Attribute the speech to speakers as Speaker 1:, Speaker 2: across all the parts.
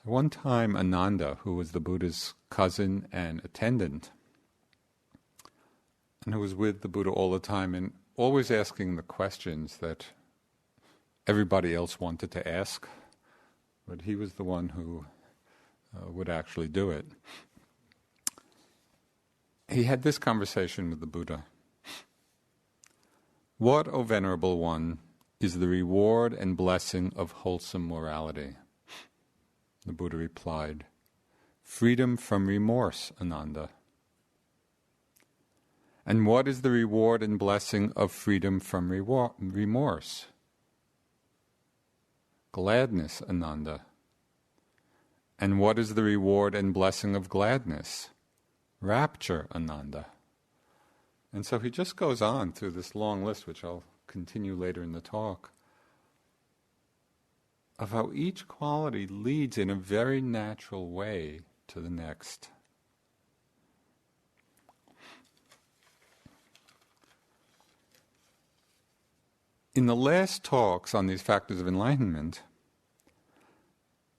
Speaker 1: One time Ananda, who was the Buddha's cousin and attendant, and who was with the Buddha all the time and always asking the questions that everybody else wanted to ask, but he was the one who would actually do it. He had this conversation with the Buddha. "What, O Venerable One, is the reward and blessing of wholesome morality?" The Buddha replied, "Freedom from remorse, Ananda." "And what is the reward and blessing of freedom from remorse?" "Gladness, Ananda." "And what is the reward and blessing of gladness?" "Rapture, Ananda." And so he just goes on through this long list, which I'll continue later in the talk, of how each quality leads in a very natural way to the next. In the last talks on these factors of enlightenment,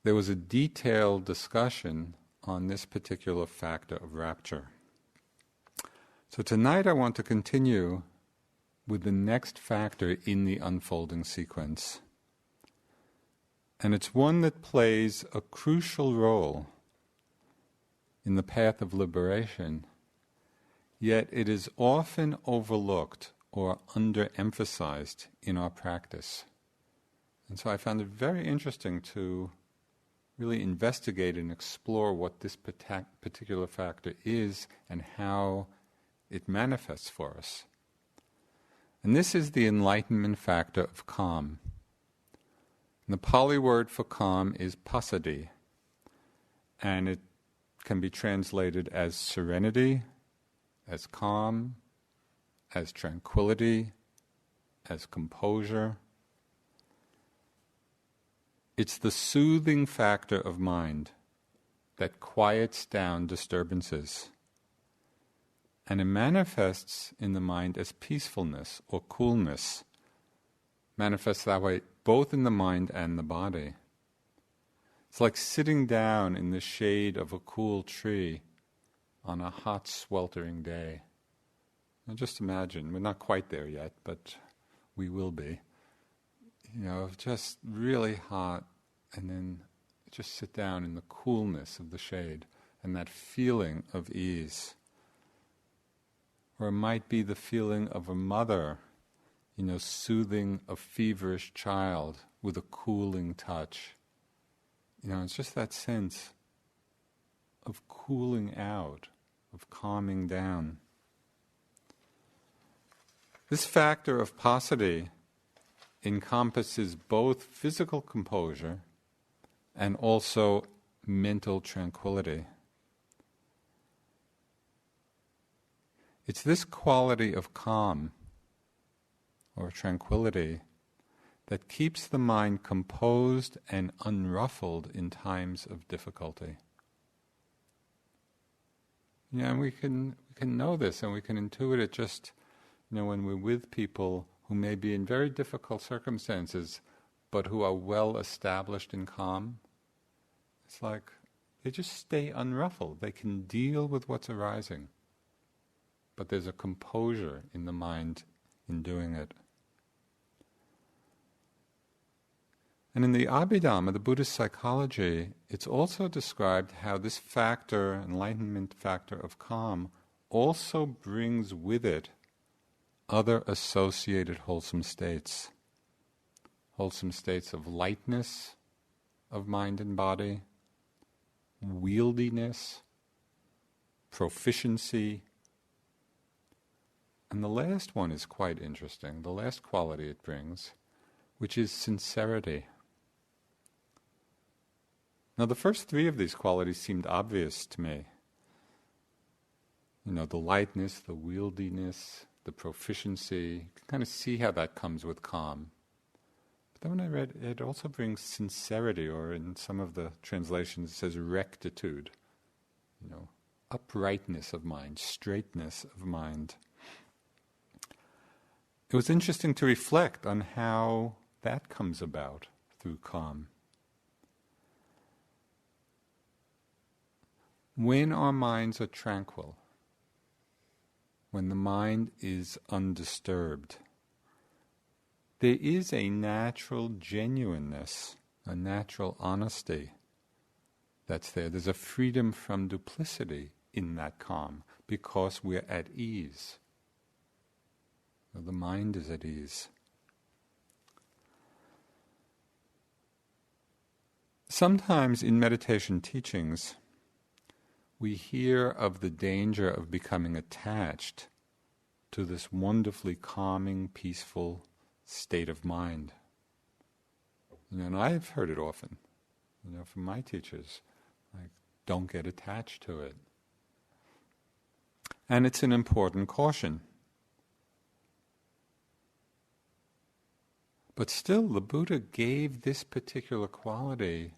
Speaker 1: there was a detailed discussion on this particular factor of rapture. So tonight I want to continue with the next factor in the unfolding sequence. And it's one that plays a crucial role in the path of liberation, yet it is often overlooked or underemphasized in our practice. And so I found it very interesting to really investigate and explore what this particular factor is and how it manifests for us. And this is the enlightenment factor of calm. And the Pali word for calm is passaddhi, and it can be translated as serenity, as calm, as tranquility, as composure. It's the soothing factor of mind that quiets down disturbances, and it manifests in the mind as peacefulness or coolness, manifests that way both in the mind and the body. It's like sitting down in the shade of a cool tree on a hot, sweltering day. Now just imagine, we're not quite there yet, but we will be. Just really hot, and then just sit down in the coolness of the shade and that feeling of ease. Or it might be the feeling of a mother, soothing a feverish child with a cooling touch. It's just that sense of cooling out, of calming down. This factor of passaddhi encompasses both physical composure and also mental tranquility. It's this quality of calm or tranquility that keeps the mind composed and unruffled in times of difficulty. And we can know this, and we can intuit it just, when we're with people who may be in very difficult circumstances, but who are well established in calm. It's like they just stay unruffled. They can deal with what's arising. But there's a composure in the mind in doing it. And in the Abhidhamma, the Buddhist psychology, it's also described how this factor, enlightenment factor of calm, also brings with it other associated wholesome states of lightness of mind and body, wieldiness, proficiency. And the last one is quite interesting, the last quality it brings, which is sincerity. Now the first three of these qualities seemed obvious to me. The lightness, the wieldiness, the proficiency, you can kind of see how that comes with calm. But then when I read, it also brings sincerity, or in some of the translations it says rectitude, uprightness of mind, straightness of mind. It was interesting to reflect on how that comes about through calm. When our minds are tranquil, when the mind is undisturbed, there is a natural genuineness, a natural honesty that's there. There's a freedom from duplicity in that calm because we're at ease. The mind is at ease. Sometimes in meditation teachings, we hear of the danger of becoming attached to this wonderfully calming, peaceful state of mind. And I've heard it often, from my teachers, like, don't get attached to it. And it's an important caution. But still, the Buddha gave this particular quality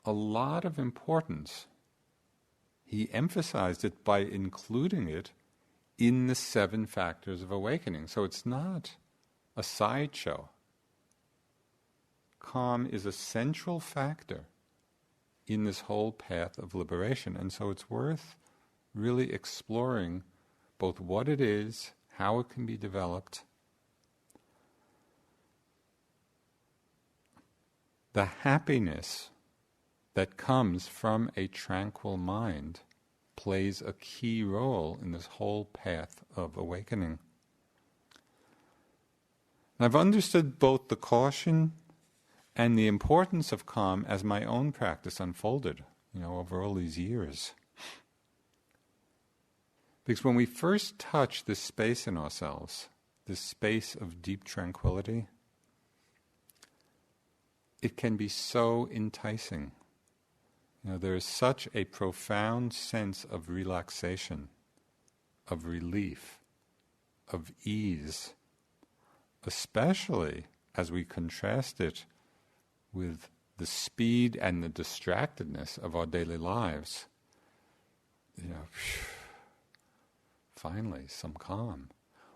Speaker 1: a lot of importance. He emphasized it by including it in the 7 factors of awakening. So it's not a sideshow. Calm is a central factor in this whole path of liberation. And so it's worth really exploring both what it is, how it can be developed. The happiness that comes from a tranquil mind plays a key role in this whole path of awakening. I've understood both the caution and the importance of calm as my own practice unfolded, over all these years. Because when we first touch this space in ourselves, this space of deep tranquility, it can be so enticing. There is such a profound sense of relaxation, of relief, of ease, especially as we contrast it with the speed and the distractedness of our daily lives. Finally, some calm.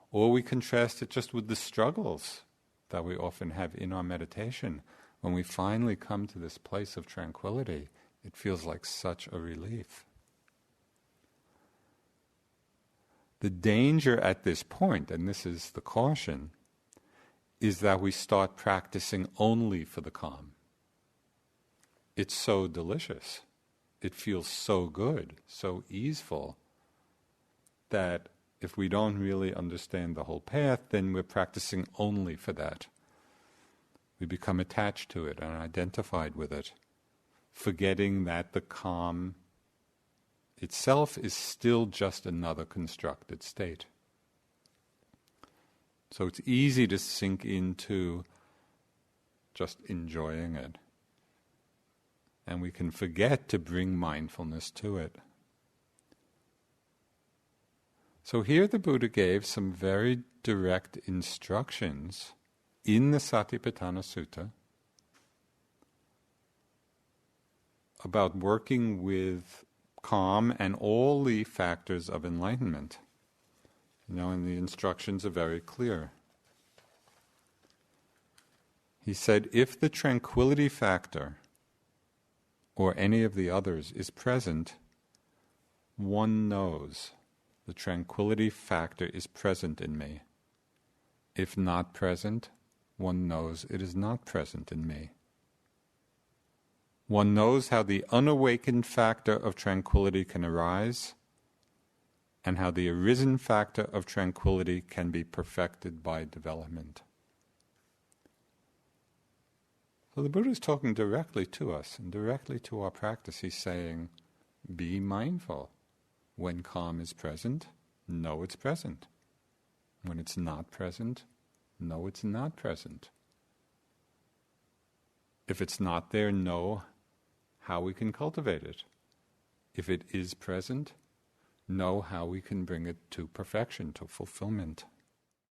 Speaker 1: Or we contrast it just with the struggles that we often have in our meditation. When we finally come to this place of tranquility, it feels like such a relief. The danger at this point, and this is the caution, is that we start practicing only for the calm. It's so delicious. It feels so good, so easeful, that if we don't really understand the whole path, then we're practicing only for that. We become attached to it and identified with it, forgetting that the calm itself is still just another constructed state. So it's easy to sink into just enjoying it. And we can forget to bring mindfulness to it. So here the Buddha gave some very direct instructions in the Satipatthana Sutta about working with calm and all the factors of enlightenment. And the instructions are very clear. He said, if the tranquility factor or any of the others is present, one knows the tranquility factor is present in me. If not present, one knows it is not present in me. One knows how the unawakened factor of tranquility can arise, and how the arisen factor of tranquility can be perfected by development. So the Buddha is talking directly to us and directly to our practice. He's saying, be mindful. When calm is present, know it's present. When it's not present, know it's not present. If it's not there, know how we can cultivate it. If it is present, know how we can bring it to perfection, to fulfillment.